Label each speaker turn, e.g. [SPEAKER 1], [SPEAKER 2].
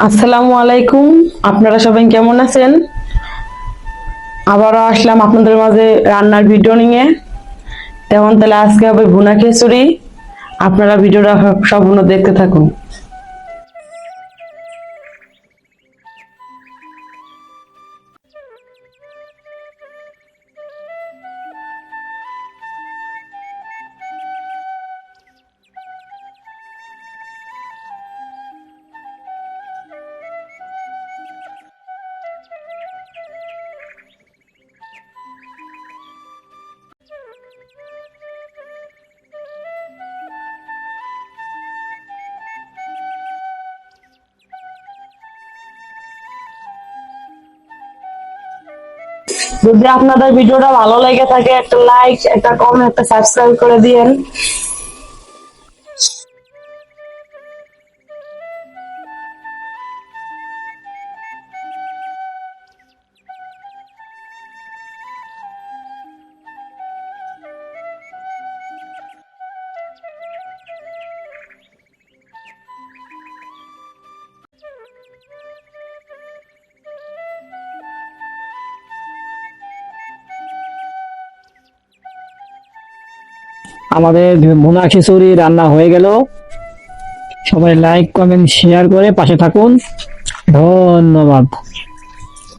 [SPEAKER 1] আসসালামু আলাইকুম। আপনারা সবাই কেমন আছেন? আবারও আসলাম আপনাদের মাঝে রান্নার ভিডিও নিয়ে। তেমন তাহলে আজকে হবে ভুনা খিচুড়ি। আপনারা ভিডিওটা সম্পূর্ণ দেখতে থাকুন। যদি আপনাদের ভিডিওটা ভালো লেগে থাকে একটা লাইক, একটা কমেন্ট, একটা সাবস্ক্রাইব করে দিয়েন।
[SPEAKER 2] আমাদের ভুনা খিচুড়ি রান্না হয়ে গেল। সবাই লাইক কমেন্ট শেয়ার করে পাশে থাকুন। ধন্যবাদ।